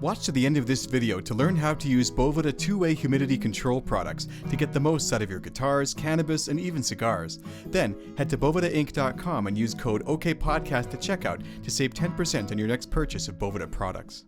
Watch to the end of this video to learn how to use Boveda two-way humidity control products to get the most out of your guitars, cannabis, and even cigars. Then, head to bovedainc.com and use code OKPodcast at checkout to save 10% on your next purchase of Boveda products.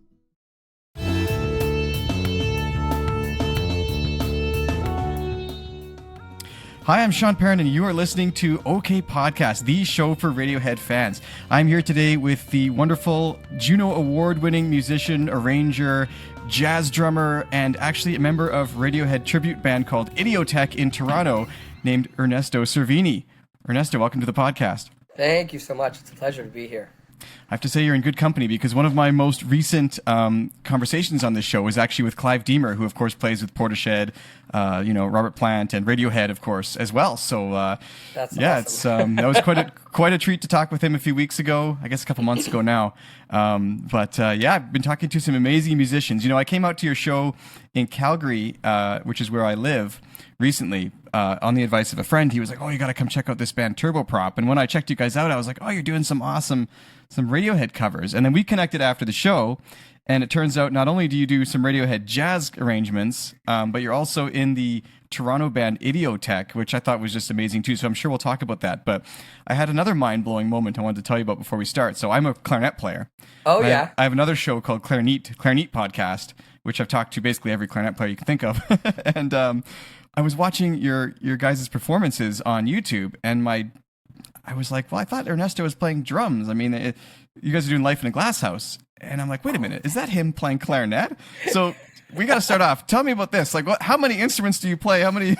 Hi, I'm Sean Perrin, and you are listening to OK Podcast, the show for Radiohead fans. I'm here today with the wonderful Juno Award-winning musician, arranger, jazz drummer, and actually a member of Radiohead tribute band called Idioteque in Toronto, named Ernesto Cervini. Ernesto, welcome to the podcast. Thank you so much. It's a pleasure to be here. I have to say you're in good company, because one of my most recent conversations on this show was actually with Clive Deemer, who of course plays with Portishead, Robert Plant, and Radiohead, of course, as well. So That's yeah, awesome. That was quite a treat to talk with him a few weeks ago. I guess a couple months ago now. Yeah, I've been talking to some amazing musicians. I came out to your show in Calgary, which is where I live, recently, on the advice of a friend. He was like, "Oh, you got to come check out this band Turboprop." And when I checked you guys out, I was like, "Oh, you're doing some Radiohead covers." And then we connected after the show, and it turns out not only do you do some Radiohead jazz arrangements, but you're also in the Toronto band Idioteque, which I thought was just amazing too. So I'm sure we'll talk about that. But I had another mind-blowing moment I wanted to tell you about before we start. So I'm a clarinet player. Oh, yeah. I have another show called Clarinet Podcast, which I've talked to basically every clarinet player you can think of. And I was watching your guys' performances on YouTube, and I was like, well, I thought Ernesto was playing drums. I mean, you guys are doing Life in a Glass House. And I'm like, wait a minute, is that him playing clarinet? So we got to start off. Tell me about this. Like, how many instruments do you play? How many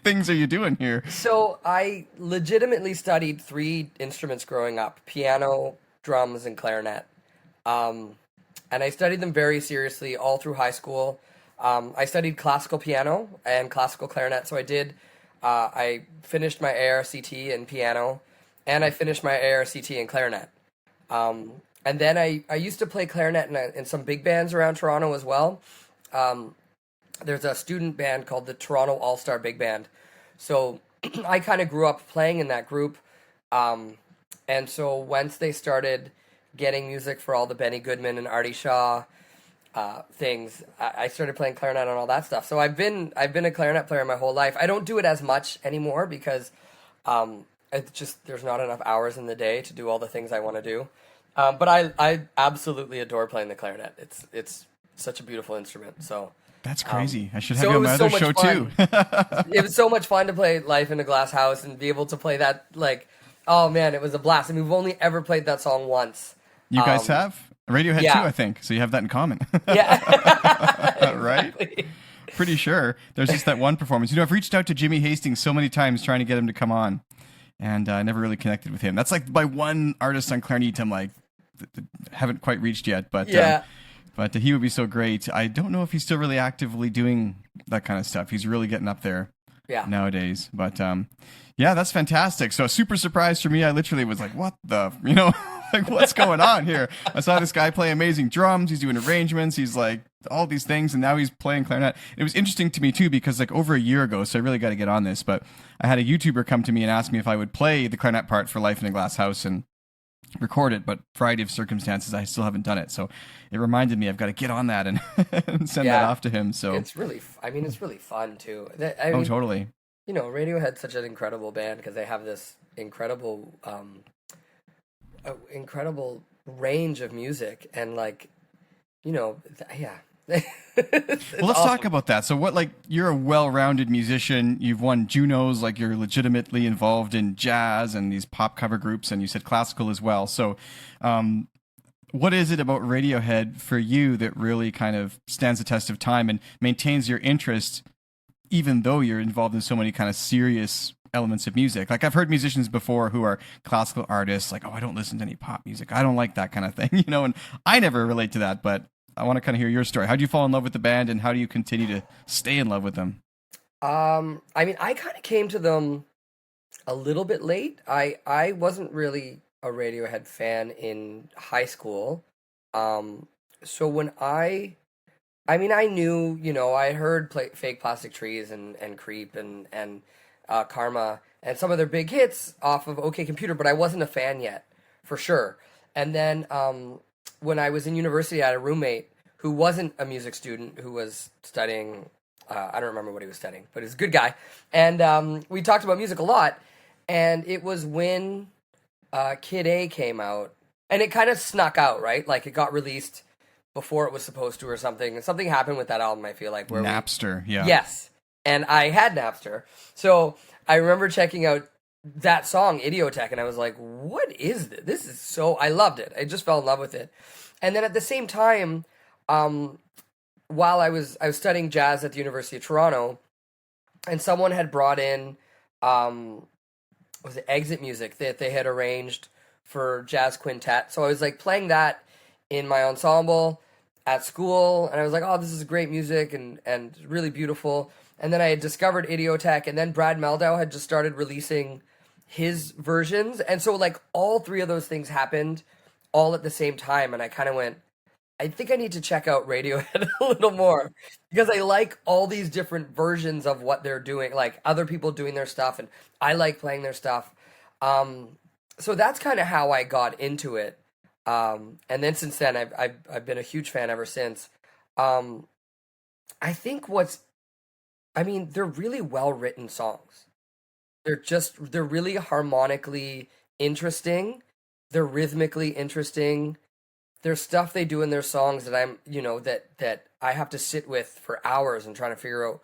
things are you doing here? So I legitimately studied 3 instruments growing up: piano, drums, and clarinet. And I studied them very seriously all through high school. I studied classical piano and classical clarinet. So I finished my ARCT in piano, and I finished my ARCT in clarinet. And then I used to play clarinet in some big bands around Toronto as well. There's a student band called the Toronto All-Star Big Band. So I kind of grew up playing in that group. And so once they started getting music for all the Benny Goodman and Artie Shaw things, I started playing clarinet and all that stuff. So I've been a clarinet player my whole life. I don't do it as much anymore because it's just there's not enough hours in the day to do all the things I want to do. But I absolutely adore playing the clarinet. It's such a beautiful instrument. So that's crazy. I should have you on my other show too. It was so much fun to play Life in a Glass House and be able to play that. Like, oh man, it was a blast. And we've only ever played that song once. You guys have Radiohead too, I think. So you have that in common. Yeah, right. Exactly. Pretty sure. There's just that one performance. I've reached out to Jimmy Hastings so many times trying to get him to come on, and I never really connected with him. That's like my one artist on clarinet I'm like, haven't quite reached yet, but yeah. But he would be so great. I don't know if he's still really actively doing that kind of stuff. He's really getting up there nowadays. But yeah, that's fantastic. So super surprised for me. I literally was like, what the, like what's going on here? I saw this guy play amazing drums. He's doing arrangements. He's like all these things. And now he's playing clarinet. It was interesting to me too, because like over a year ago, so I really got to get on this, but I had a YouTuber come to me and ask me if I would play the clarinet part for Life in a Glass House and record it, but variety of circumstances I still haven't done it. So it reminded me I've got to get on that and, and send that off to him. So it's really fun too. Totally. Radiohead's such an incredible band because they have this incredible range of music and well, let's talk about that. So you're a well-rounded musician. You've won Junos, you're legitimately involved in jazz and these pop cover groups, and you said classical as well. So what is it about Radiohead for you that really kind of stands the test of time and maintains your interest, even though you're involved in so many kind of serious elements of music? Like I've heard musicians before who are classical artists, like, oh, I don't listen to any pop music. I don't like that kind of thing, and I never relate to that, but I want to kind of hear your story. How do you fall in love with the band, and how do you continue to stay in love with them? I kind of came to them a little bit late. I wasn't really a Radiohead fan in high school. So when I knew, I heard Fake Plastic Trees and Creep and Karma and some of their big hits off of OK Computer, but I wasn't a fan yet, for sure. And then when I was in university, I had a roommate who wasn't a music student, who was studying. I don't remember what he was studying, but he's a good guy. And we talked about music a lot. And it was when Kid A came out, and it kind of snuck out, right? Like it got released before it was supposed to, or something. Something happened with that album, I feel like. Where Napster, yeah. Yes, and I had Napster, so I remember checking out that song Idioteque, and I was like, "What is this? This is so." I loved it. I just fell in love with it. And then at the same time, while I was studying jazz at the University of Toronto, and someone had brought in. Was it exit music that they had arranged for jazz quintet. So I was like playing that in my ensemble at school, and I was like, oh, this is great music and really beautiful. And then I had discovered Idioteque, and then Brad Meldau had just started releasing his versions. And so like all three of those things happened all at the same time, and I kind of went, I think I need to check out Radiohead a little more, because I like all these different versions of what they're doing, like other people doing their stuff, and I like playing their stuff. So that's kind of how I got into it. And then since then, I've been a huge fan ever since. I think they're really well written songs. They're really harmonically interesting. They're rhythmically interesting. There's stuff they do in their songs that that I have to sit with for hours and trying to figure out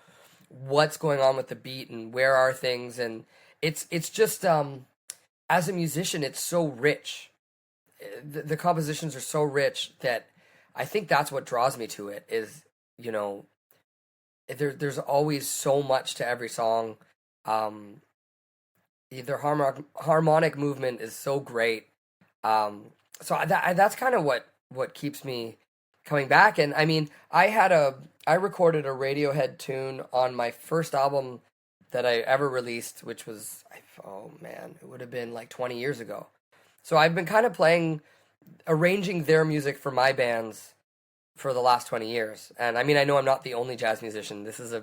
what's going on with the beat and where are things. And it's just, as a musician, it's so rich. The compositions are so rich that I think that's what draws me to it is, there's always so much to every song. Their harmonic movement is so great. So that's kind of what keeps me coming back. And I mean, I recorded a Radiohead tune on my first album that I ever released, which was, oh man, it would have been like 20 years ago. So I've been kind of arranging their music for my bands for the last 20 years. And I mean, I know I'm not the only jazz musician. This is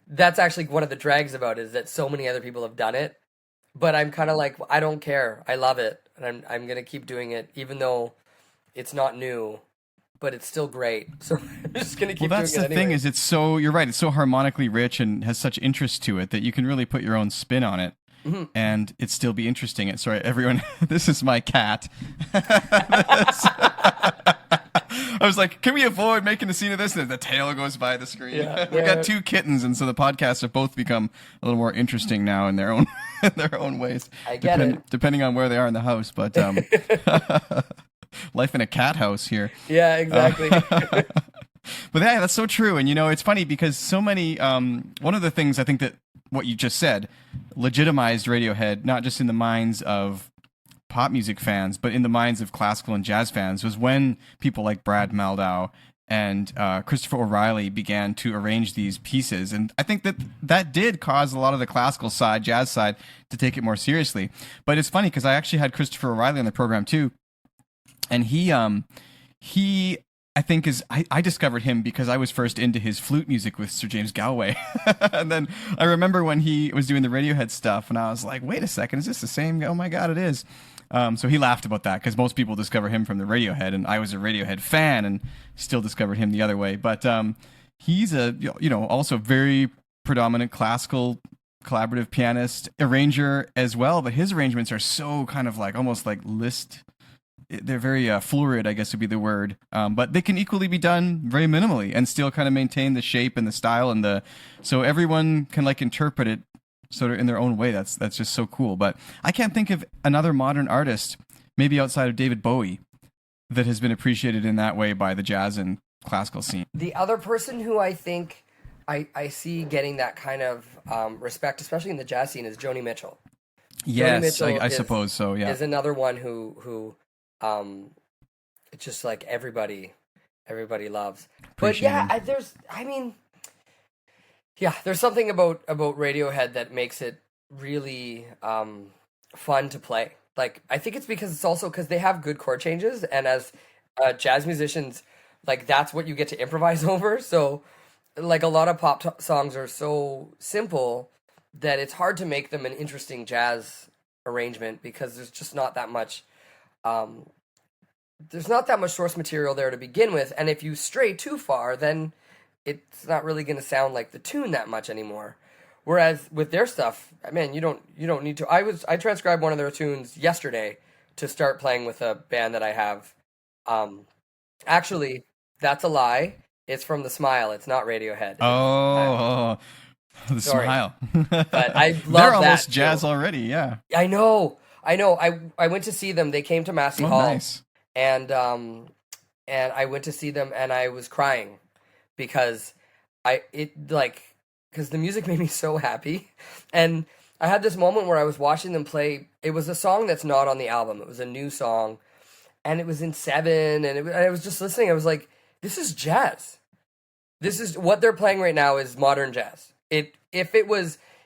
that's actually one of the drags about it, is that so many other people have done it. But I'm kind of like, I don't care. I love it. And I'm going to keep doing it, even though it's not new, but it's still great. So I'm just going to keep doing it. Well, that's the thing, is you're right, it's so harmonically rich and has such interest to it that you can really put your own spin on it. Mm-hmm. And it still be interesting. Sorry, everyone, this is my cat. I was like, can we avoid making a scene of this? And the tail goes by the screen. Yeah, we got two kittens, and so the podcasts have both become a little more interesting now in their own ways. I get it. Depending on where they are in the house, but life in a cat house here. Yeah, exactly. But yeah, that's so true. And it's funny because so many. One of the things I think that what you just said legitimized Radiohead, not just in the minds of pop music fans, but in the minds of classical and jazz fans, was when people like Brad Meldau and Christopher O'Reilly began to arrange these pieces. And I think that did cause a lot of the classical side, jazz side, to take it more seriously. But it's funny because I actually had Christopher O'Reilly on the program too. And he I think I discovered him because I was first into his flute music with Sir James Galway. And then I remember when he was doing the Radiohead stuff, and I was like, wait a second, is this the same? Oh my God, it is. So he laughed about that because most people discover him from the Radiohead, and I was a Radiohead fan and still discovered him the other way. But he's also very predominant classical collaborative pianist, arranger as well. But his arrangements are so kind of like almost like Liszt. They're very fluid, I guess would be the word. But they can equally be done very minimally and still kind of maintain the shape and the style so everyone can like interpret it sort of in their own way. That's just so cool. But I can't think of another modern artist, maybe outside of David Bowie, that has been appreciated in that way by the jazz and classical scene. The other person who I think I see getting that kind of respect, especially in the jazz scene, is Joni Mitchell. Yes, Joni Mitchell I suppose so. Yeah, is another one who it's just like everybody loves. But yeah, there's something about Radiohead that makes it really fun to play. Like, I think it's because they have good chord changes, and as jazz musicians, like, that's what you get to improvise over. So, like, a lot of pop songs are so simple that it's hard to make them an interesting jazz arrangement because there's just not that much there's not that much source material there to begin with, and if you stray too far, then it's not really going to sound like the tune that much anymore. Whereas with their stuff, man, you don't need to. I transcribed one of their tunes yesterday to start playing with a band that I have. Um, Actually, that's a lie. It's from The Smile. It's not Radiohead. Oh, the Sorry, Smile. but I They're love almost that jazz too. already. Yeah. I know, I know. I went to see them. They came to Massey Oh, Hall, nice. and I went to see them, and I was crying because I it like because the music made me so happy, and I had this moment where I was watching them play. It was a song that's not on the album. It was a new song, and it was in seven, and I was just listening. I was like, "This is jazz. This is what they're playing right now is modern jazz."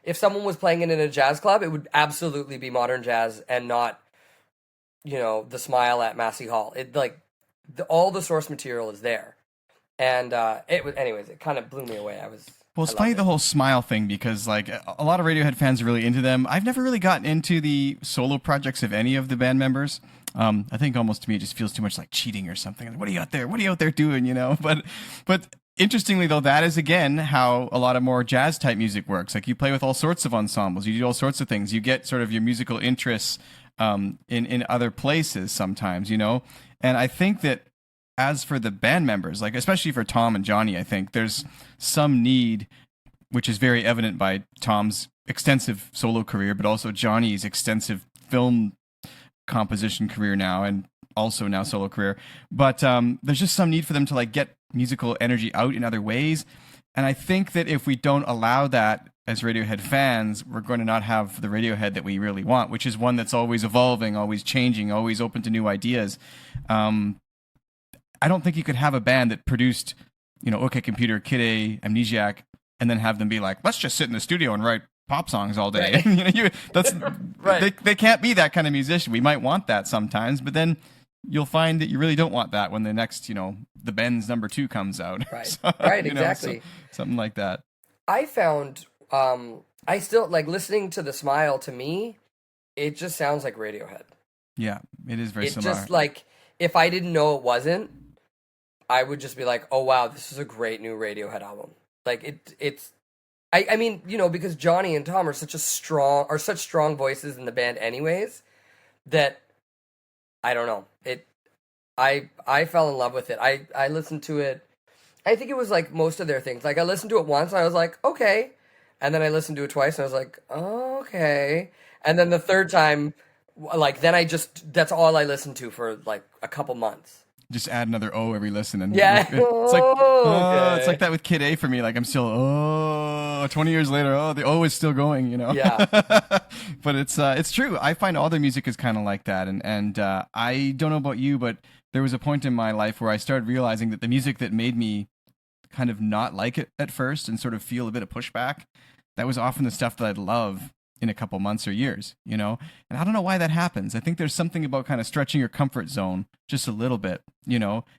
If someone was playing it in a jazz club, it would absolutely be modern jazz and not the Smile at Massey Hall. It like all the source material is there, and it was anyways. It kind of blew me away. Well, I it's loved funny it. the whole Smile thing because like a lot of Radiohead fans are really into them. I've never really gotten into the solo projects of any of the band members. I think almost to me it just feels too much like cheating or something. Like, what are you out there? What are you out there doing? But interestingly though, that is again how a lot of more jazz type music works. Like you play with all sorts of ensembles, you do all sorts of things. You get sort of your musical interests in other places sometimes. And I think that as for the band members, like especially for Tom and Johnny, I think there's some need, which is very evident by Tom's extensive solo career, but also Johnny's extensive film composition career now, and also now solo career. But there's just some need for them to like get musical energy out in other ways. And I think that if we don't allow that as Radiohead fans, we're going to not have the Radiohead that we really want, which is one that's always evolving, always changing, always open to new ideas. I don't think you could have a band that produced, OK Computer, Kid A, Amnesiac, and then have them be like, let's just sit in the studio and write pop songs all day. Right. That's Right. they can't be that kind of musician. We might want that sometimes, but then you'll find that you really don't want that when the next, the Benz #2 comes out. Right. So, Right. so Exactly. something like that. I found I still like listening to The Smile. To me, it just sounds like Radiohead. Yeah, it is very It similar. just like if I didn't know it wasn't, I would just be like, "Oh wow, this is a great new Radiohead album." Like it's I mean, because Johnny and Tom are such strong voices in the band anyways, that I don't know. I fell in love with it. I listened to it. I think it was like most of their things. Like I listened to it once and I was like, "Okay." And then I listened to it twice and I was like, oh, "Okay." And then the third time like then that's all I listened to for like a couple months. Just add another O every listen, and Yeah. it's like it's Okay. like that with Kid A for me. Like I'm still 20 years later, the O is still going. Yeah. But it's true. I find all their music is kind of like that, and I don't know about you, but there was a point in my life where I started realizing that the music that made me kind of not like it at first and sort of feel a bit of pushback, that was often the stuff that I'd love in a couple months or years. And I don't know why that happens. I think there's something about kind of stretching your comfort zone just a little bit,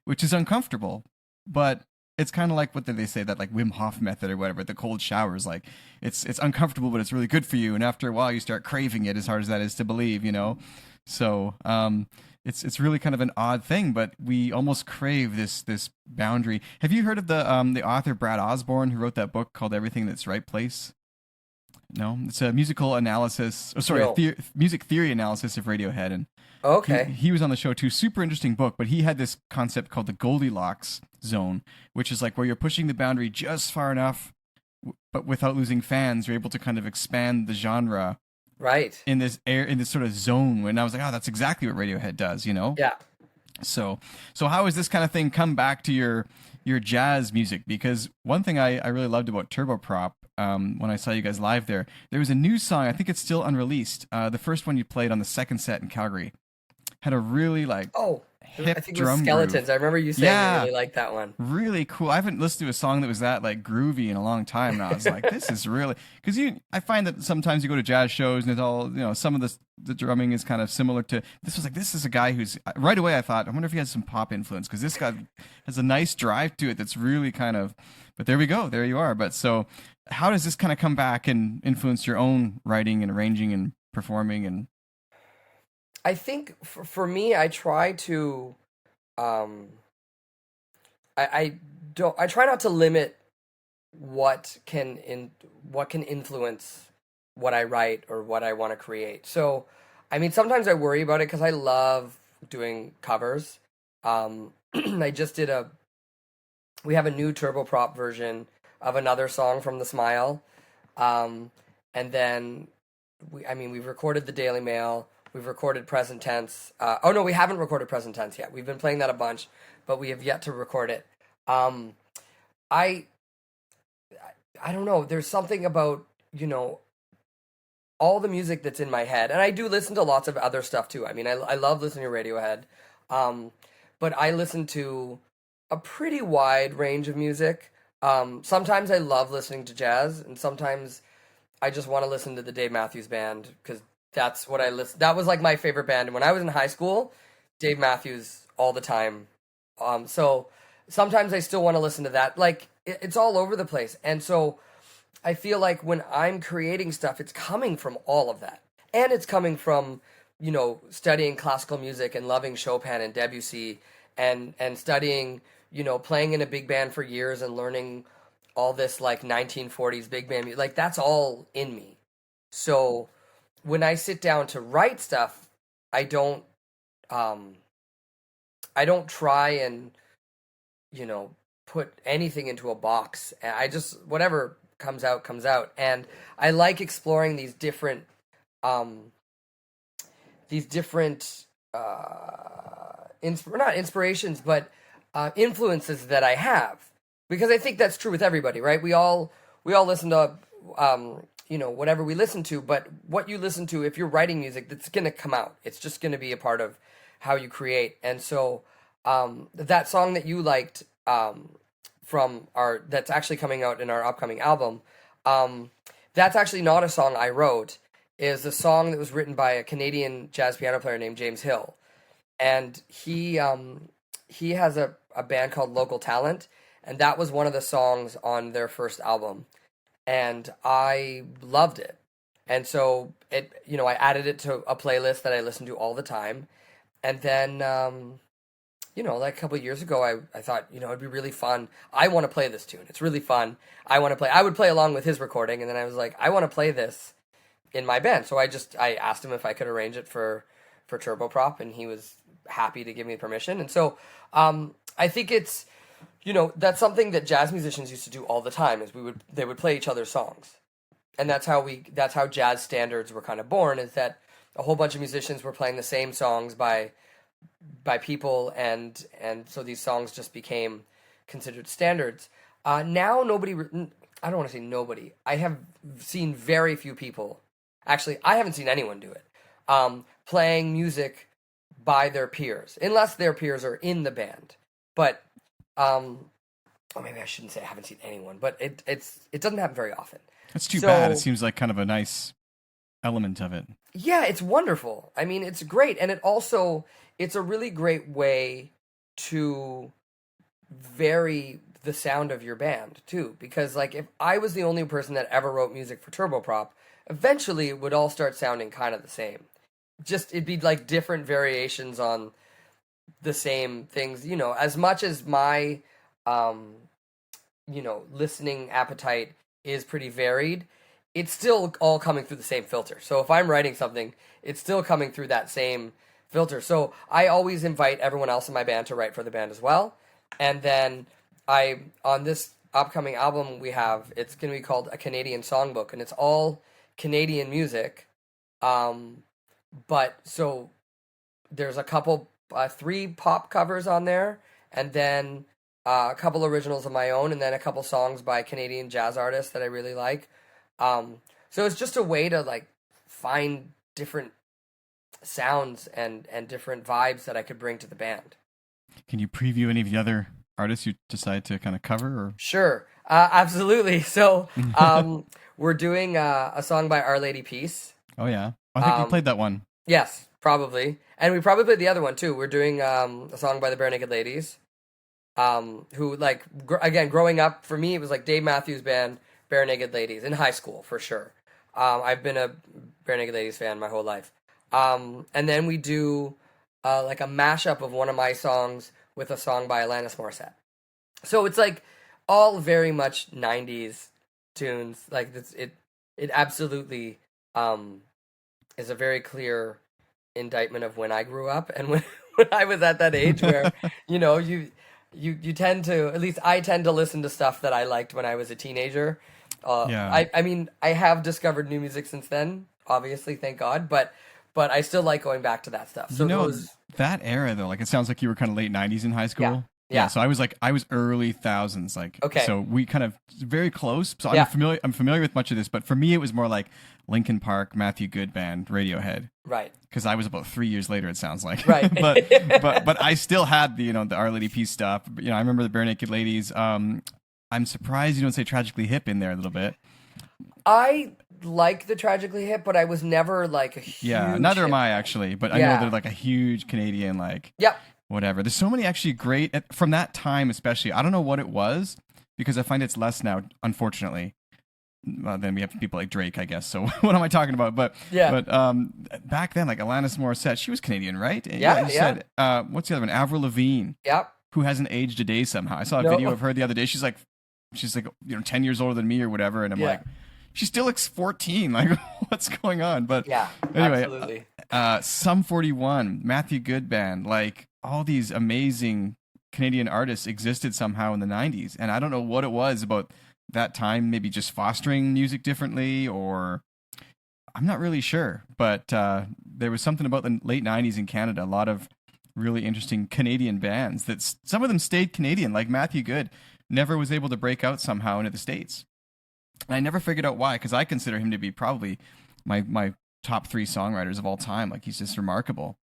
which is uncomfortable, but it's kind of like what did they say, that like Wim Hof method or whatever, the cold showers. Like it's uncomfortable, but it's really good for you, and after a while you start craving it, as hard as that is to believe. So it's really kind of an odd thing, but we almost crave this boundary. Have you heard of the author Brad Osborne, who wrote that book called Everything That's Right Place? No, it's a musical analysis. Oh, sorry, No. music theory analysis of Radiohead, and he Okay. he was on the show too. Super interesting book, but he had this concept called the Goldilocks zone, which is like where you're pushing the boundary just far enough, but without losing fans. You're able to kind of expand the genre Right. in this sort of zone. And I was like, oh, that's exactly what Radiohead does. Yeah. So how has this kind of thing come back to your jazz music? Because one thing I really loved about Turboprop, when I saw you guys live there was a new song. I think it's still unreleased. The first one you played on the second set in Calgary had a really like Oh, I hip think it was drum Skeletons. groove. I remember you saying you Yeah, really liked that one. really cool. I haven't listened to a song that was that like groovy in a long time, and I was like, this is really, because I find that sometimes you go to jazz shows and it's all some of the drumming is kind of similar to this. Was like, this is a guy who's right away I thought, I wonder if he has some pop influence, because this guy has a nice drive to it that's really kind of. But there we go, there you are. But so how does this kind of come back and influence your own writing and arranging and performing and I think for me, I try to um, I don't. I try not to limit what can influence what I write or what I want to create. So, I mean, sometimes I worry about it because I love doing covers. I just did a. We have a new turboprop version of another song from The Smile, and then we've recorded the Daily Mail. We've recorded Present Tense. Oh no, we haven't recorded Present Tense yet. We've been playing that a bunch, but we have yet to record it. Um, I I don't know. There's something about, all the music that's in my head. And I do listen to lots of other stuff too. I mean, I love listening to Radiohead. Um, but I listen to a pretty wide range of music. Sometimes I love listening to jazz, and sometimes I just want to listen to the Dave Matthews Band because that's what I listen. That was like my favorite band. And when I was in high school, Dave Matthews all the time. So sometimes I still want to listen to that. Like it's all over the place, and so I feel like when I'm creating stuff, it's coming from all of that, and it's coming from studying classical music and loving Chopin and Debussy, and studying playing in a big band for years and learning all this like 1940s big band music. Like that's all in me. So when I sit down to write stuff, I don't um I don't try and you know put anything into a box. I just whatever comes out comes out, and I like exploring um these different not inspirations but influences that I have, because I think that's true with everybody, right? We all listen to whatever we listen to, but what you listen to, if you're writing music, that's going to come out. It's just going to be a part of how you create. And so that song that you liked from our that's actually coming out in our upcoming album, that's actually not a song I wrote. Is a song that was written by a Canadian jazz piano player named James Hill, and he has a band called Local Talent, and that was one of the songs on their first album, and I loved it. And so I added it to a playlist that I listen to all the time. And then like a couple of years ago, I thought, it'd be really fun. I want to play this tune. It's really fun. I would play along with his recording, and then I was like, I want to play this in my band. So I asked him if I could arrange it for turboprop, and he was happy to give me permission. And so I think it's that's something that jazz musicians used to do all the time, is they would play each other's songs. And that's how jazz standards were kind of born, is that a whole bunch of musicians were playing the same songs by people, and so these songs just became considered standards. Now I don't want to say nobody. I have seen very few people. Actually, I haven't seen anyone do it. Playing music by their peers, unless their peers are in the band. But maybe I shouldn't say I haven't seen anyone, but it doesn't happen very often. That's too bad. It seems like kind of a nice element of it. Yeah, it's wonderful. I mean, it's great, and it's a really great way to vary the sound of your band too, because like if I was the only person that ever wrote music for turboprop, eventually it would all start sounding kind of the same. Just it'd be like different variations on the same things, as much as my listening appetite is pretty varied, it's still all coming through the same filter. So if I'm writing something, it's still coming through that same filter. So I always invite everyone else in my band to write for the band as well. And then on this upcoming album it's going to be called A Canadian Songbook, and it's all Canadian music. But so there's a couple, 3 pop covers on there, and then a couple originals of my own, and then a couple songs by Canadian jazz artists that I really like. So it's just a way to like find different sounds and different vibes that I could bring to the band. Can you preview any of the other artists you decide to kind of cover? Or? Sure, absolutely. So we're doing a song by Our Lady Peace. Oh yeah, I think you played that one. Yes, probably, and we probably played the other one too. We're doing a song by the Bare Naked Ladies, who like again growing up for me it was like Dave Matthews Band, Bare Naked Ladies in high school for sure. I've been a Bare Naked Ladies fan my whole life. And then we do like a mashup of one of my songs with a song by Alanis Morissette. So it's like all very much 90s tunes. Like it absolutely is a very clear indictment of when I grew up and when, when I was at that age where, you know, you tend to, at least I tend to listen to stuff that I liked when I was a teenager. Yeah. I mean, I have discovered new music since then, obviously, thank God, but I still like going back to that stuff. So You know, those, that era though, like it sounds like you were kind of late '90s in high yeah, school. Yeah, yeah, so I was early thousands, like okay, so we kind of very close. So yeah, I'm familiar with much of this, but for me it was more like Linkin Park, Matthew Good Band, Radiohead, right, because I was about 3 years later. It sounds like, right. but I still had the the Our Lady Peace stuff. You know, I remember the Bare Naked Ladies. I'm surprised you don't say Tragically Hip in there a little bit. I like the Tragically Hip, but I was never like a Yeah, huge neither am hip I fan. actually, but I know they're Yeah, like a huge Canadian like yep, whatever. There's so many actually great from that time, especially. I don't know what it was because I find it's less now, unfortunately. Then we have people like Drake, I guess. So what am I talking about? yeah, But back then, like Alanis Morissette, she was Canadian, right? Yeah, yeah, you yeah, said what's the other one? Avril Lavigne, yep. who hasn't aged a day somehow. I saw a video No, of her the other day. She's like 10 years older than me or whatever, and I'm yeah, like, she still looks 14. Like, what's going on? But yeah, anyway, absolutely. Sum 41, Matthew Good Band, like all these amazing Canadian artists existed somehow in the 90s. And I don't know what it was about that time, maybe just fostering music differently, or I'm not really sure. But there was something about the late 90s in Canada, a lot of really interesting Canadian bands that some of them stayed Canadian, like Matthew Good never was able to break out somehow into the States. And I never figured out why, because I consider him to be probably my top three songwriters of all time. Like he's just remarkable.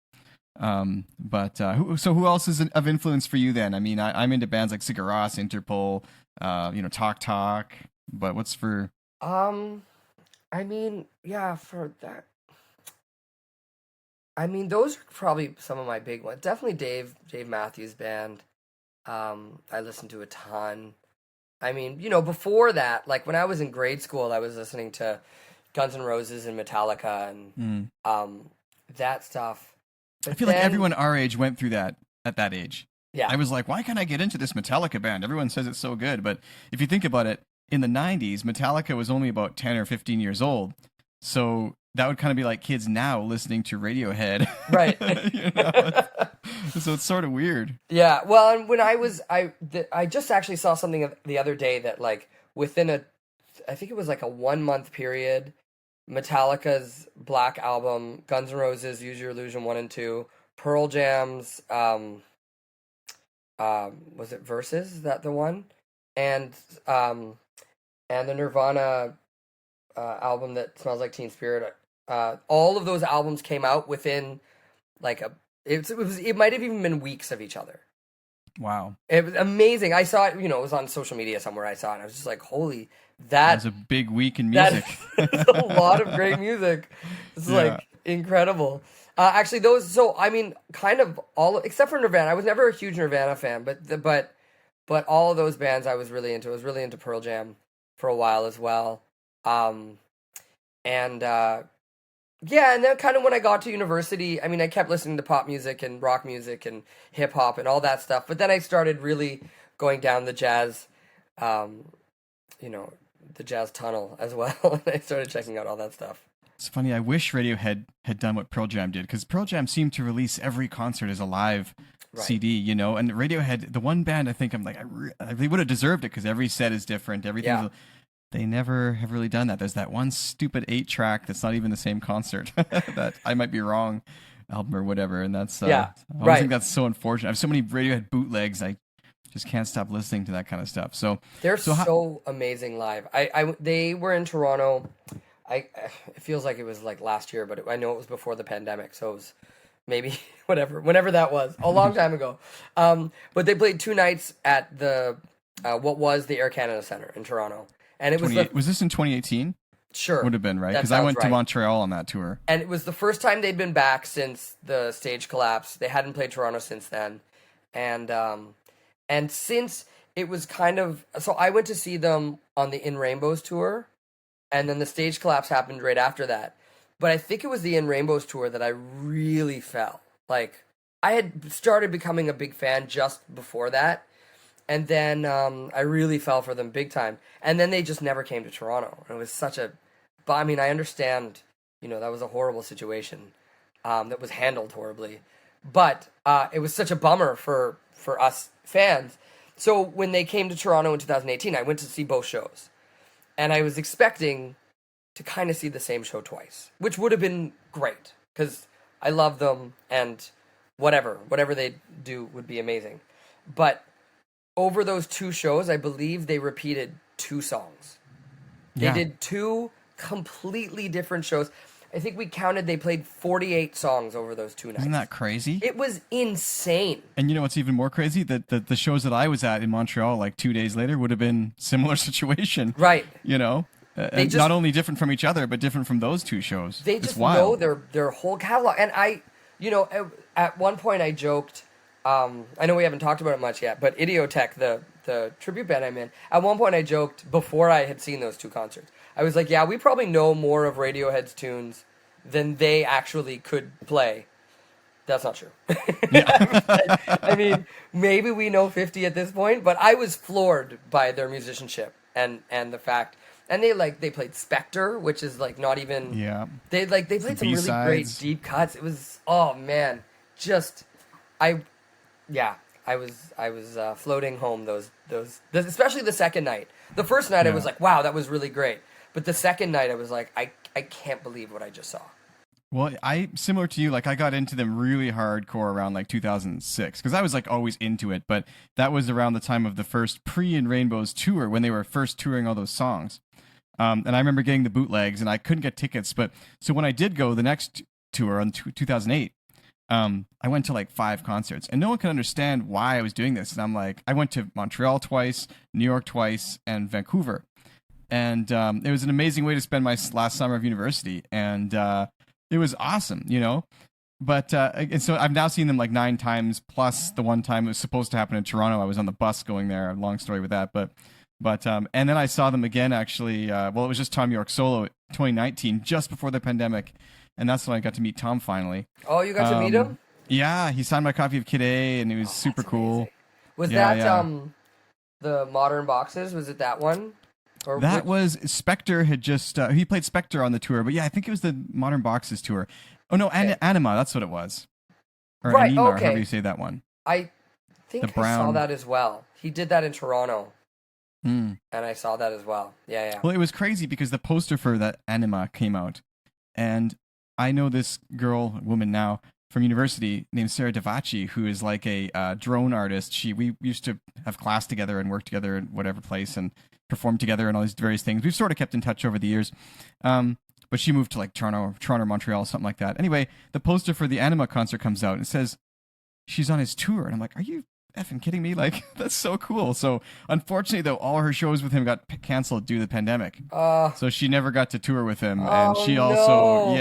But who else is of influence for you then? I mean, I'm into bands like Sigur Rós, Interpol, Talk Talk. But what's for? Um, I mean, yeah, for that, I mean, those are probably some of my big ones. Definitely Dave Matthews Band. I listened to a ton. I mean, you know, before that, like when I was in grade school, I was listening to Guns N' Roses and Metallica and Mm. that stuff. I But feel like then, everyone our age went through that at that age. yeah, I was like, why can't I get into this Metallica band? Everyone says it's so good, but if you think about it, in the '90s, Metallica was only about 10 or 15 years old, so that would kind of be like kids now listening to Radiohead. right. you know? So it's sort of weird. Yeah, well, and when I just actually saw something the other day that like within I think it was like a 1 month period, Metallica's Black Album, Guns N' Roses Use Your Illusion 1 and 2, Pearl Jam's was it Versus? Is that the one? And um and the Nirvana album that smells like Teen Spirit. All of those albums came out within like it might have even been weeks of each other. Wow. It was amazing. I saw it, you know, it was on social media somewhere I saw it. And I was just like, holy, That was that a big week in that music. is a lot of great music. It's Yeah. like incredible. Actually, those. So I mean, kind of all except for Nirvana. I was never a huge Nirvana fan, but all of those bands I was really into. I was really into Pearl Jam for a while as well. Um, and yeah, and then kind of when I got to university, I mean, I kept listening to pop music and rock music and hip hop and all that stuff. But then I started really going down the jazz, um, you know, the jazz tunnel as well. And I started checking out all that stuff. It's funny. I wish Radiohead had done what Pearl Jam did, because Pearl Jam seemed to release every concert as a live Right. CD, and Radiohead, the one band I think I'm like, they would have deserved it because every set is different. Yeah. They never have really done that. There's that one stupid 8-track that's not even the same concert that I might be wrong album or whatever, and that's Yeah. I always Right. think that's so unfortunate. I have so many Radiohead bootlegs. I just can't stop listening to that kind of stuff. So They're so how, so amazing live. They were in Toronto. It feels like it was like last year, but I know it was before the pandemic, so it was maybe whenever that was, a long time ago. But they played 2 nights at the what was the Air Canada Center in Toronto, and it was 28 was this in 2018? sure Would have been, right? that Because I sounds went to right. Montreal on that tour. And it was the first time they'd been back since the stage collapse. They hadn't played Toronto since then, and since it was kind of so I went to see them on the In Rainbows tour, and then the stage collapse happened right after that. But I think it was the In Rainbows tour that I really fell. Like I had started becoming a big fan just before that, and then I really fell for them big time. And then they just never came to Toronto. And it was such a, but I mean, I understand, that was a horrible situation that was handled horribly, but it was such a bummer for us fans. So when they came to Toronto in 2018, I went to see both shows, and I was expecting to kind of see the same show twice, which would have been great because I love them and whatever they do would be amazing. But over those two shows, I believe they repeated two songs. They did two completely different shows. I think we counted, they played 48 songs over those 2 nights. Isn't that crazy? It was insane. And you know what's even more crazy? That the shows that I was at in Montreal, like 2 days later, would have been similar situation. Right. And just, not only different from each other, but different from those two shows. They it's just wild. know their whole catalog. And at one point I joked, I know we haven't talked about it much yet, but Idioteque, the tribute band I'm in, at one point I joked before I had seen those two concerts. I was like, yeah, we probably know more of Radiohead's tunes than they actually could play. That's not true. I mean, maybe we know 50 at this point, but I was floored by their musicianship and the fact. And they played Spectre, which is like not even. Yeah. They played some really great deep cuts. It was, oh man, I was floating home those especially the second night. The first night I was like, wow, that was really great. But the second night I was like, I can't believe what I just saw. Well, similar to you, like I got into them really hardcore around like 2006 because I was like always into it, but that was around the time of the first Pre and Rainbows tour when they were first touring all those songs. And I remember getting the bootlegs and I couldn't get tickets, but so when I did go the next tour in 2008, I went to like 5 concerts and no one could understand why I was doing this. And I'm like, I went to Montreal twice, New York twice, and Vancouver. And it was an amazing way to spend my last summer of university. And it was awesome, But and so I've now seen them like 9 times, plus the one time it was supposed to happen in Toronto. I was on the bus going there. Long story with that. But and then I saw them again, actually. It was just Tom York solo 2019, just before the pandemic. And that's when I got to meet Tom finally. Oh, you got to meet him? Yeah, he signed my copy of Kid A, and it was super cool. Was that the Modern Boxes? Was it that one? Or that was Spectre had just he played Spectre on the tour, but yeah, I think it was the Modern Boxes tour. Oh no, Anima, that's what it was. Or right, Anima, okay. However you say that one. I think I saw that as well. He did that in Toronto. And I saw that as well. Yeah. Well, it was crazy because the poster for that Anima came out, and I know this woman now from university named Sarah Davachi, who is like a drone artist. We used to have class together and work together in whatever place and perform together and all these various things. We've sort of kept in touch over the years. But she moved to like Toronto, Montreal, something like that. Anyway, the poster for the Anima concert comes out and it says she's on his tour. And I'm like, are you effing kidding me? Like, that's so cool. So unfortunately, though, all her shows with him got canceled due to the pandemic. So she never got to tour with him. And she also,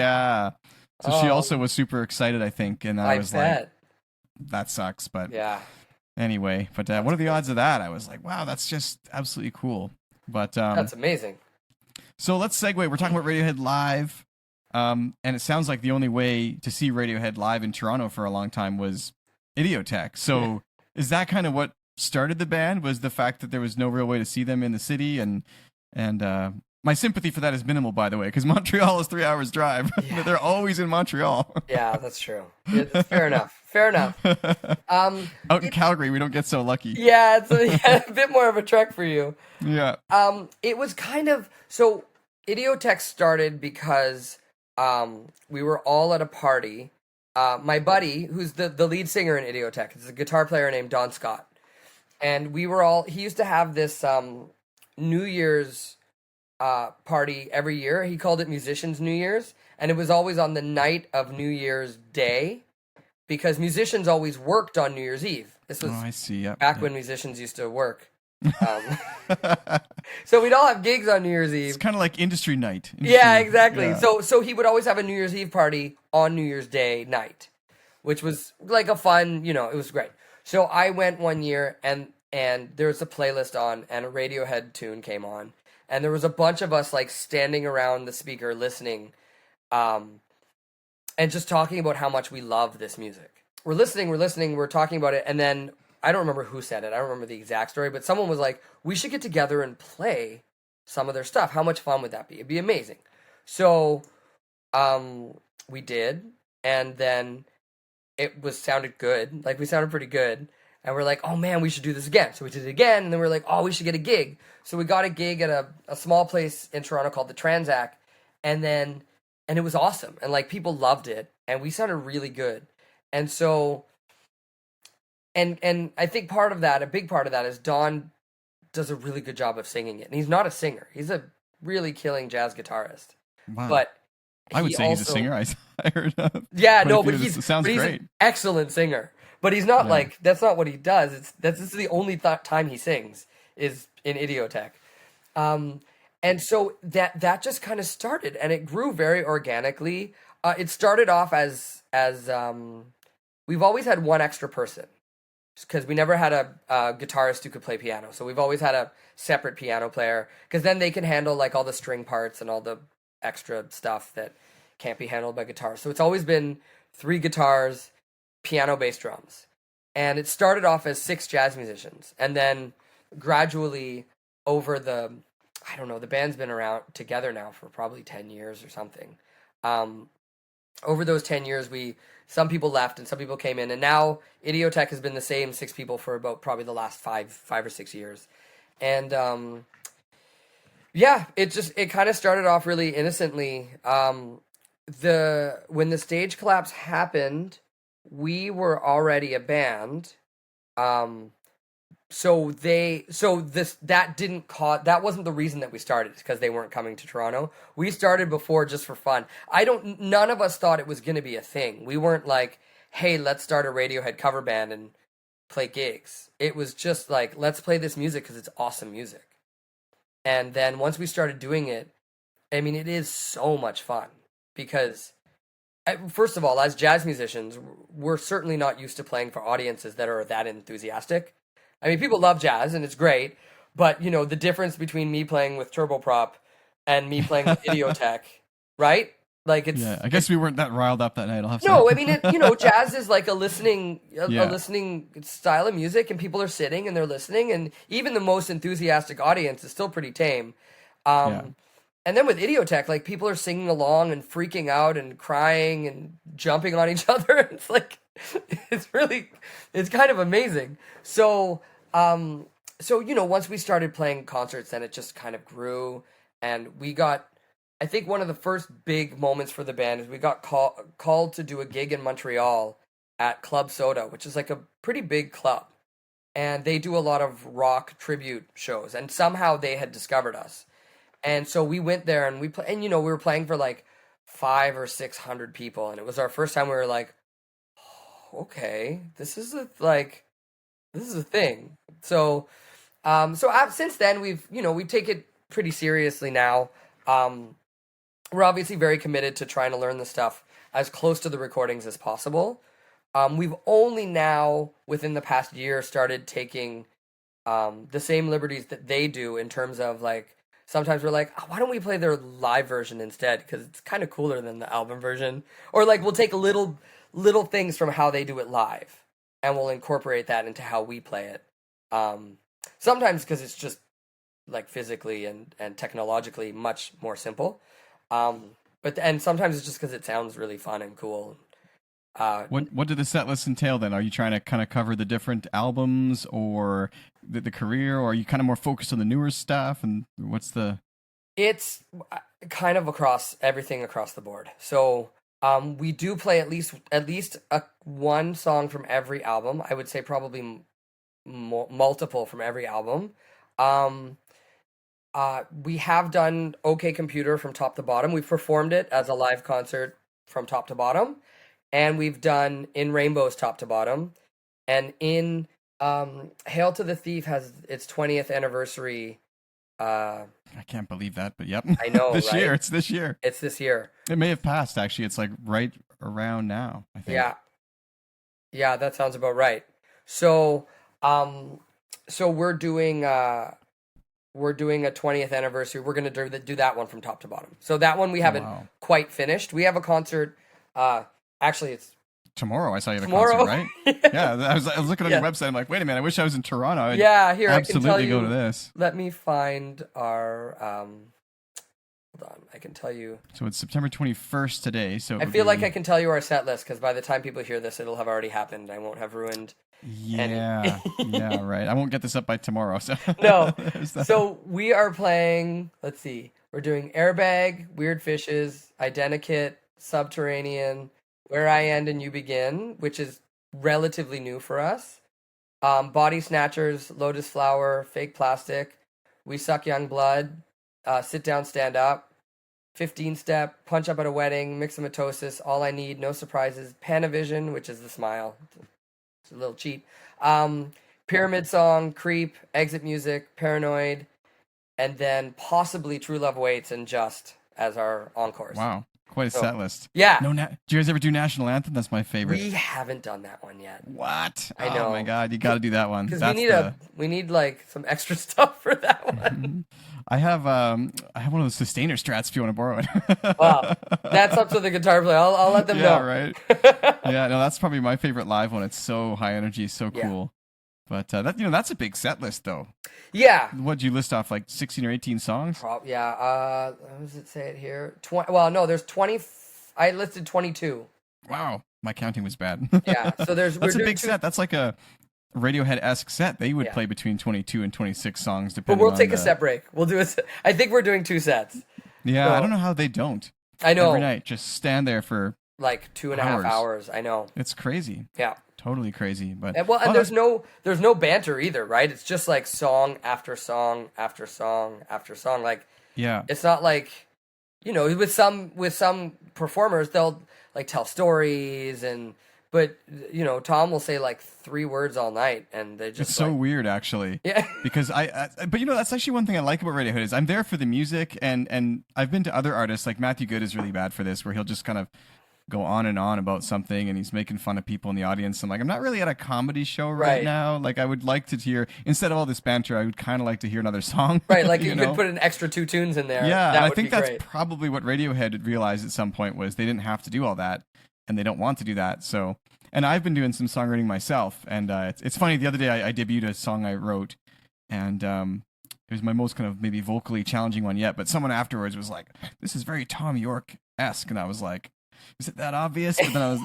So she also was super excited, I think. And I was like, that sucks. But anyway, but what are the odds of that? I was like, wow, that's just absolutely cool. But that's amazing. So let's segue. We're talking about Radiohead live. And it sounds like the only way to see Radiohead live in Toronto for a long time was Idioteque. So is that kind of what started the band? Was the fact that there was no real way to see them in the city? And my sympathy for that is minimal, by the way, because Montreal is 3 hours drive. Yeah. They're always in Montreal. Yeah, that's true. Fair enough. Out in Calgary, we don't get so lucky. Yeah, it's a bit more of a trek for you. Yeah. It was kind of, so Idioteque started because we were all at a party. My buddy, who's the lead singer in Idioteque, is a guitar player named Don Scott. And he used to have this New Year's party every year. He called it Musicians New Year's, and it was always on the night of New Year's Day, because musicians always worked on New Year's Eve. This was back when musicians used to work. So we'd all have gigs on New Year's Eve. It's kind of like industry night. Yeah, exactly. Yeah. So he would always have a New Year's Eve party on New Year's Day night, which was like a fun, it was great. So I went one year and there was a playlist on and a Radiohead tune came on. And there was a bunch of us like standing around the speaker listening, and just talking about how much we love this music. we're listening, we're talking about it, and then I don't remember who said it. I don't remember the exact story, but someone was like, "We should get together and play some of their stuff. How much fun would that be? It'd be amazing." So, um, we did, and then it was sounded good. Like we sounded pretty good, and we're like, "Oh man, we should do this again." So we did it again, and then we're like, "Oh, we should get a gig." So we got a gig at a small place in Toronto called the Transac, and then and it was awesome, and like people loved it, and we sounded really good, and so and I think part of that, a big part of that, is Don does a really good job of singing it, and he's not a singer; he's a really killing jazz guitarist, Wow. but I would he say he's a also singer. I heard yeah, quite a no, few but of this. It sounds he's great. an excellent singer. But he's not Yeah. like that's not what he does. This is the only time he sings is in Idioteque. Um, and so that just kind of started, and it grew very organically. It started off as we've always had one extra person because we never had a guitarist who could play piano. So we've always had a separate piano player because then they can handle like all the string parts and all the extra stuff that can't be handled by guitar. So it's always been three guitars, piano, bass, drums. And it started off as six jazz musicians. And then gradually over I don't know, the band's been around together now for probably 10 years or something. Um, Over those 10 years, some people left and some people came in. And now Idioteque has been the same six people for about probably the last 5 or 6 years. And yeah, it kind of started off really innocently. When the stage collapse happened, we were already a band. Um, so this that didn't cause that wasn't the reason that we started because they weren't coming to Toronto. We started before just for fun. None of us thought it was going to be a thing. We weren't like, "Hey, let's start a Radiohead cover band and play gigs." It was just like, "Let's play this music because it's awesome music." And then once we started doing it, I mean, it is so much fun because, first of all, as jazz musicians, we're certainly not used to playing for audiences that are that enthusiastic. I mean, people love jazz and it's great, but you know, the difference between me playing with turboprop and me playing with Idioteque, right? Like Yeah. I it's guess we weren't that riled up that night. I'll have to say. no, I mean jazz is like a Yeah. listening style of music, and people are sitting and they're listening, and even the most enthusiastic audience is still pretty tame. Yeah. Um, and then with Idioteque, like people are singing along and freaking out and crying and jumping on each other. It's like it's kind of amazing. So once we started playing concerts, then it just kind of grew, and we got. I think one of the first big moments for the band is we got called to do a gig in Montreal at Club Soda, which is like a pretty big club, and they do a lot of rock tribute shows. And somehow they had discovered us, and so we went there and and we were playing for like 500 or 600 people, and it was our first time. We were like, oh, okay, this is a thing. So since then we take it pretty seriously now. We're obviously very committed to trying to learn the stuff as close to the recordings as possible. We've only now, within the past year, started taking the same liberties that they do in terms of like sometimes we're like, oh, why don't we play their live version instead? Because it's kind of cooler than the album version. Or like we'll take little things from how they do it live and we'll incorporate that into how we play it. Sometimes because it's just like physically and technologically much more simple. And sometimes it's just because it sounds really fun and cool. What did the set list entail then? Are you trying to kind of cover the different albums or the career, or are you kind of more focused on the newer stuff? And what's the? It's kind of across everything across the board. So we do play at least one song from every album. I would say probably multiple from every album. Um, we have done OK Computer from top to bottom. We've performed it as a live concert from top to bottom, and we've done In Rainbows top to bottom, and in Hail to the Thief has its 20th anniversary. I can't believe that, but yep, I know, this right? year. It's this year. It's this year. It may have passed actually. It's like right around now, I think. Yeah, yeah, that sounds about right. So, so we're doing a 20th anniversary. We're gonna do that one from top to bottom. So that one we Oh, haven't wow. quite finished. We have a concert. Actually, it's tomorrow. I saw you have a Tomorrow? concert, right? Yeah, I was looking on your Yeah. website. I'm like, wait a minute, I wish I was in Toronto. I'd Yeah, here I can tell absolutely go to you. this. Let me find our. Hold on, I can tell you. So it's September 21st today. So it I would feel like be, I can tell you our set list because by the time people hear this, it'll have already happened. I won't have ruined any. yeah, right. I won't get this up by tomorrow. So No. there's that. So we are playing. Let's see. We're doing Airbag, Weird Fishes, Identikit, Subterranean, Where I End and You Begin, which is relatively new for us. Body Snatchers, Lotus Flower, Fake Plastic, We Suck Young Blood, Sit Down, Stand Up, 15 Step, Punch Up at a Wedding, Mixomatosis, All I Need, No Surprises, Panavision, which is the smile. It's a little cheat. Pyramid Song, Creep, Exit Music, Paranoid, and then possibly True Love Waits and Just as our encores. Wow, quite a So, set list. yeah. No, do you guys ever do National Anthem? That's my favorite. We haven't done that one yet. What? I know. Oh my god, you got to do that one. Because That's we need like some extra stuff for that one. I have one of those sustainer strats if you want to borrow it. Wow. That's up to the guitar player. I'll let them Yeah, know. right. Yeah, no, that's probably my favorite live one. It's so high energy, so Yeah. cool. But that's a big set list though. Yeah. What'd you list off, like 16 or 18 songs? Yeah. What does it say it here? 20. Well, no, there's 20. I listed 22. Wow, my counting was bad. Yeah. So That's a we're doing big set. That's like a Radiohead-esque set. They would Yeah. play between 22 and 26 songs, But depending we'll on take the... a set break. We'll do it. I think we're doing 2 sets. Yeah, So- I don't know how they don't. I know. Every night, just stand there for... Like 2.5 hours. I know. It's crazy. Yeah. Totally crazy. But And, well, and there's no banter either, right? It's just like song after song after song after song. Like yeah. it's not like, with some performers they'll like tell stories but Tom will say like 3 words all night and they just It's so weird, actually. yeah. Because but that's actually one thing I like about Radiohead is I'm there for the music, and I've been to other artists like Matthew Good is really bad for this, where he'll just kind of go on and on about something, and he's making fun of people in the audience. I'm like, I'm not really at a comedy show right Right. now. Like, I would like to hear, instead of all this banter, I would kind of like to hear another song. Right, like you you know? could put an extra 2 tunes in there. Yeah, that and I would think be that's great. probably what Radiohead realized at some point was they didn't have to do all that, and they don't want to do that. So, and I've been doing some songwriting myself, and it's funny. The other day, I debuted a song I wrote, and it was my most kind of maybe vocally challenging one yet. But someone afterwards was like, "This is very Tom York-esque," and I was like, is it that obvious? But then I was,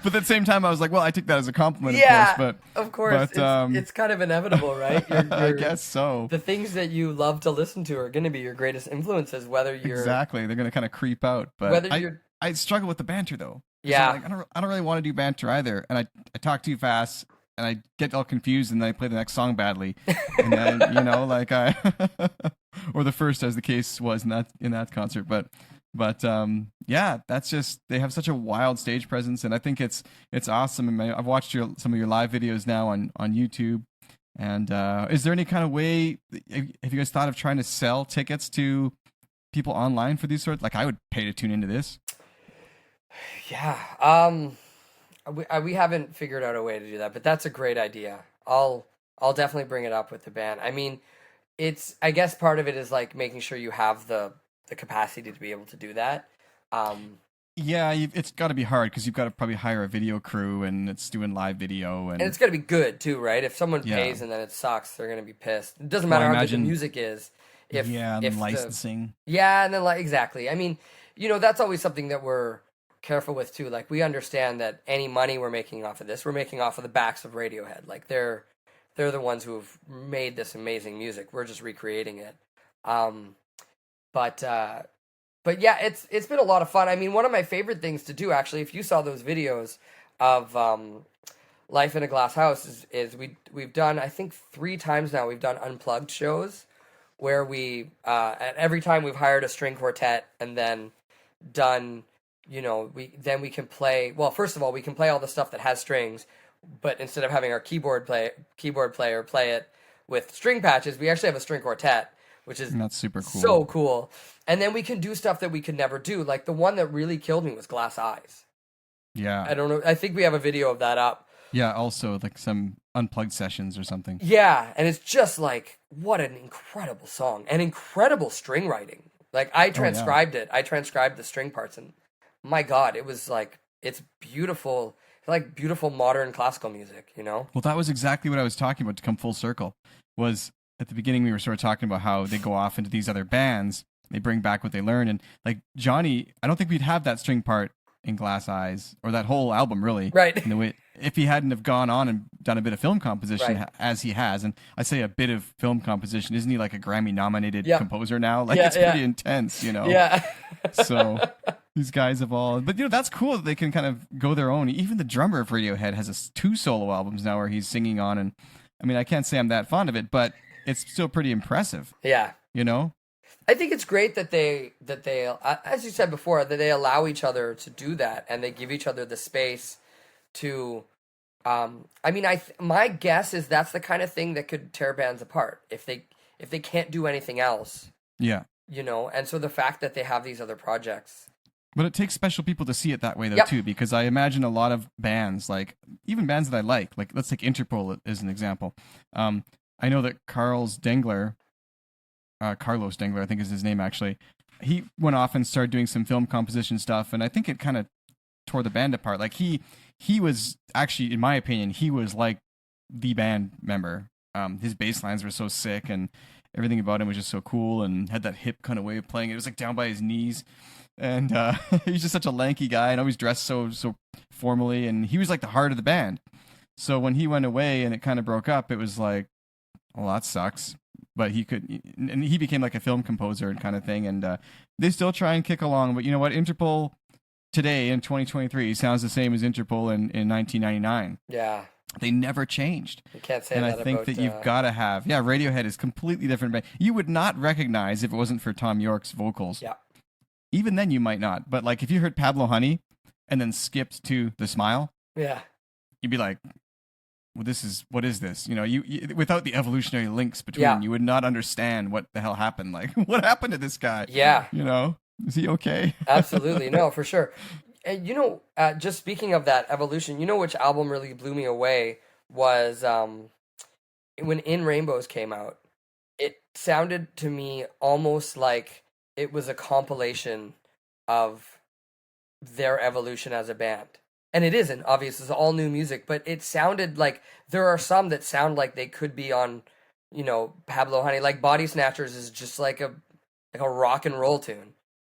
but at the same time, I was like, well, I take that as a compliment, Yeah, of course. of course. but, It's kind of inevitable, right? I guess so. The things that you love to listen to are going to be your greatest influences, whether you're Exactly, they're gonna kind of creep out. But whether you're I struggle with the banter though. 'Cause Yeah. I'm like, I don't really want to do banter either, and I talk too fast, and I get all confused, and then I play the next song badly, and then like or the first, as the case was in that concert, but yeah, that's just, they have such a wild stage presence, and I think it's awesome. And I've watched some of your live videos now on YouTube, and is there any kind of way, have you guys thought of trying to sell tickets to people online for these sorts? Like, I would pay to tune into this. Yeah. We haven't figured out a way to do that, but that's a great idea. I'll definitely bring it up with the band. I mean, I guess part of it is like making sure you have the capacity to be able to do that. Yeah, it's got to be hard because you've got to probably hire a video crew, and it's doing live video, And it's got to be good too, right? If someone Yeah. pays and then it sucks, they're going to be pissed. It doesn't Well, matter I how good the imagine- music is. If and licensing. And then exactly. I mean, that's always something that we're careful with too. Like, we understand that any money we're making off of this, we're making off of the backs of Radiohead. Like, they're the ones who have made this amazing music. We're just recreating it. But yeah, it's been a lot of fun. I mean, one of my favorite things to do, actually, if you saw those videos of Life in a Glass House, is we've done, I think 3 times now, we've done unplugged shows where we at every time we've hired a string quartet and then done, we can play. Well, first of all, we can play all the stuff that has strings, but instead of having our keyboard player play it with string patches, we actually have a string quartet, which is And that's super cool. so cool. And then we can do stuff that we could never do. Like, the one that really killed me was Glass Eyes. Yeah. I don't know. I think we have a video of that up. Yeah, also like some unplugged sessions or something. Yeah, and it's just like, what an incredible song and incredible string writing. Like, I transcribed it. I transcribed the string parts, and my God, it was like it's beautiful. It's like beautiful modern classical music, you know? Well, that was exactly what I was talking about to come full circle. Was at the beginning we were sort of talking about how they go off into these other bands, they bring back what they learn, and like Johnny, I don't think we'd have that string part in Glass Eyes or that whole album really. Right. In the way, if he hadn't have gone on and done a bit of film composition Right. as he has, and I say a bit of film composition, isn't he like a Grammy nominated Yeah. composer now? Like Yeah, it's yeah. pretty intense, you know. Yeah. So these guys have all, but you know that's cool that they can kind of go their own. Even the drummer of Radiohead has two solo albums now where he's singing on, and I mean I can't say I'm that fond of it, but it's still pretty impressive. Yeah. You know. I think it's great that they as you said before, that they allow each other to do that, and they give each other the space to I mean my guess is that's the kind of thing that could tear bands apart if they can't do anything else, Yeah. you know. And so the fact that they have these other projects. But it takes special people to see it that way, though, Yep. too, because I imagine a lot of bands, like even bands that I like let's take Interpol as an example. I know that Carlos Dengler, I think is his name actually, he went off and started doing some film composition stuff, and I think it kind of tore the band apart. Like he was actually, in my opinion, he was like the band member. His bass lines were so sick, and everything about him was just so cool, and had that hip kind of way of playing. It was like down by his knees. And he's just such a lanky guy and always dressed so formally, and he was like the heart of the band. So when he went away and it kind of broke up, it was like, well, that sucks. But he became like a film composer and kind of thing, and they still try and kick along. But you know what? Interpol today in 2023 sounds the same as Interpol in 1999. Yeah. They never changed. You can't say and that I think about, that you've got to have, Radiohead is completely different. But you would not recognize if it wasn't for Tom York's vocals. Yeah. Even then, you might not. But like, if you heard Pablo Honey and then skipped to The Smile, Yeah. you'd be like, "Well, what is this?" You know, you without the evolutionary links between, you would not understand what the hell happened. Like, what happened to this guy? Yeah. You know, is he okay? Absolutely. No, for sure. And you know, just speaking of that evolution, you know which album really blew me away was when In Rainbows came out. It sounded to me almost like it was a compilation of their evolution as a band. And it isn't, obviously, it's all new music, but it sounded like there are some that sound like they could be on, you know, Pablo Honey. Like Body Snatchers is just like a rock and roll tune.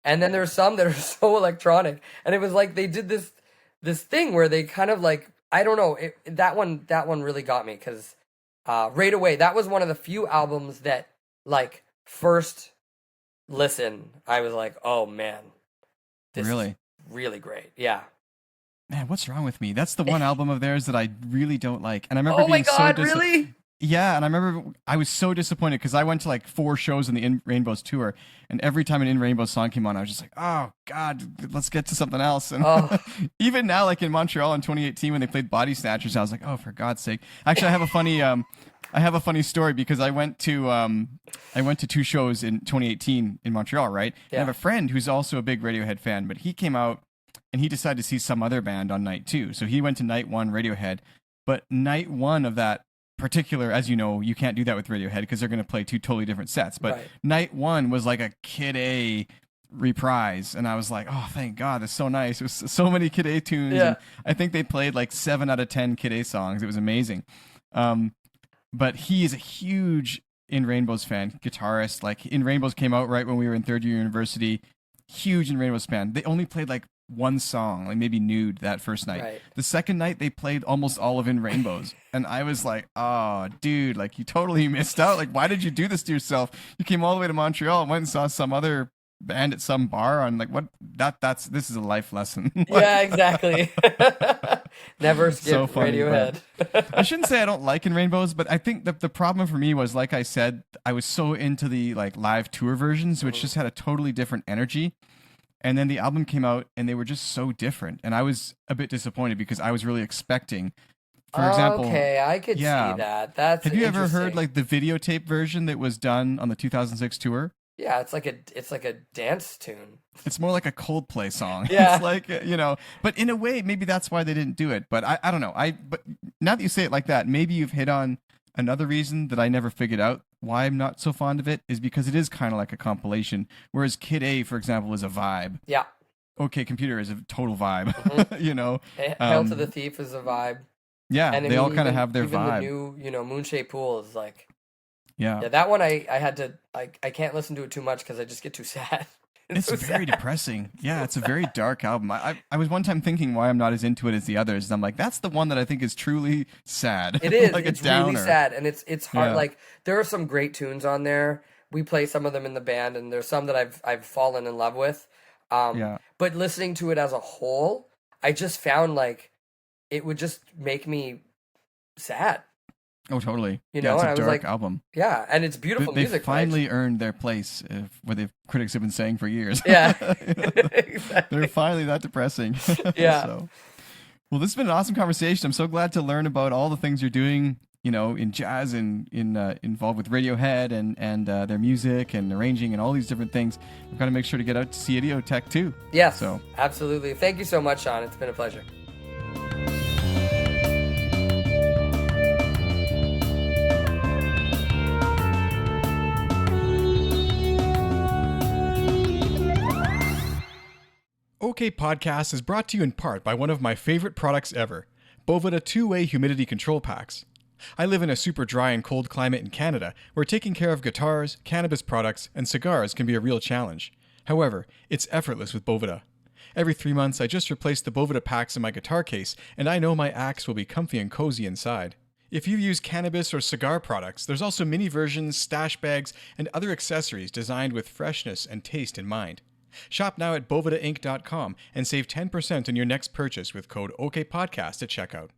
And then there's some that are so electronic. And it was like they did this thing where they kind of like, I don't know, that one really got me because right away, that was one of the few albums that like first listen, I was like, oh man, this Really? is really great. Yeah. Man, what's wrong with me? That's the one album of theirs that I really don't like. And I remember Oh my being God, so really? Yeah, and I remember I was so disappointed because I went to like 4 shows on the In Rainbows tour, and every time an In Rainbows song came on, I was just like, oh God, let's get to something else. And even now, like in Montreal in 2018 when they played Body Snatchers, I was like, oh, for God's sake. Actually, I have a funny story because I went to 2 shows in 2018 in Montreal, right? Yeah. And I have a friend who's also a big Radiohead fan, but he came out and he decided to see some other band on night 2. So he went to night 1 Radiohead, but night 1 of that particular, as you know, you can't do that with Radiohead because they're going to play 2 totally different sets. But night 1 was like a Kid A reprise, and I was like, oh, thank God, that's so nice. It was so many Kid A tunes. Yeah. And I think they played like 7 out of 10 Kid A songs. It was amazing. But he is a huge In Rainbows fan, guitarist. Like In Rainbows came out right when we were in 3rd year university. Huge In Rainbows fan. They only played like 1 song, like maybe Nude, that first night. Right. The second night they played almost all of In Rainbows. And I was like, oh, dude, like you totally missed out. Like, why did you do this to yourself? You came all the way to Montreal and went and saw some other band at some bar on like what this is a life lesson. Yeah, exactly. Never skip So funny, Radiohead. I shouldn't say I don't like In Rainbows, but I think the problem for me was, like I said, I was so into the like live tour versions, which just had a totally different energy. And then the album came out and they were just so different. And I was a bit disappointed because I was really expecting, for example. Okay, I could see that. That's Have you ever heard interesting. like the videotape version that was done on the 2006 tour? Yeah, it's like a dance tune. It's more like a Coldplay song. Yeah. It's like, you know, but in a way, maybe that's why they didn't do it. But I don't know. But now that you say it like that, maybe you've hit on another reason that I never figured out why I'm not so fond of it is because it is kind of like a compilation. Whereas Kid A, for example, is a vibe. Yeah. OK Computer is a total vibe, you know. Hail to the Thief is a vibe. Yeah, And I they all mean, kind of have their even vibe. the new, Moonshaped Pool is like, Yeah. yeah, that one I had to, I can't listen to it too much because I just get too sad. It's so very sad. depressing. Yeah, it's a very dark album. I was one time thinking why I'm not as into it as the others. And I'm like, that's the one that I think is truly sad. It is. Like a It's downer. really sad, and it's hard. Yeah. Like there are some great tunes on there. We play some of them in the band, and there's some that I've fallen in love with. Yeah. But listening to it as a whole, I just found like it would just make me sad. Oh, totally. You Yeah, know, it's and a I was dark like, album. yeah, and it's beautiful They music. finally earned their place, what the critics have been saying for years. Yeah, exactly. They're finally that depressing. Yeah. So, well, this has been an awesome conversation. I'm so glad to learn about all the things you're doing, you know, in jazz and involved with Radiohead and their music and arranging and all these different things. We've got to make sure to get out to see Idioteque too. Yes, So, absolutely. Thank you so much, Sean. It's been a pleasure. OK Podcast is brought to you in part by one of my favorite products ever, Boveda two-way humidity control packs. I live in a super dry and cold climate in Canada where taking care of guitars, cannabis products, and cigars can be a real challenge. However, it's effortless with Boveda. Every 3 months, I just replace the Boveda packs in my guitar case, and I know my axe will be comfy and cozy inside. If you use cannabis or cigar products, there's also mini versions, stash bags, and other accessories designed with freshness and taste in mind. Shop now at bovedainc.com and save 10% on your next purchase with code OKPodcast at checkout.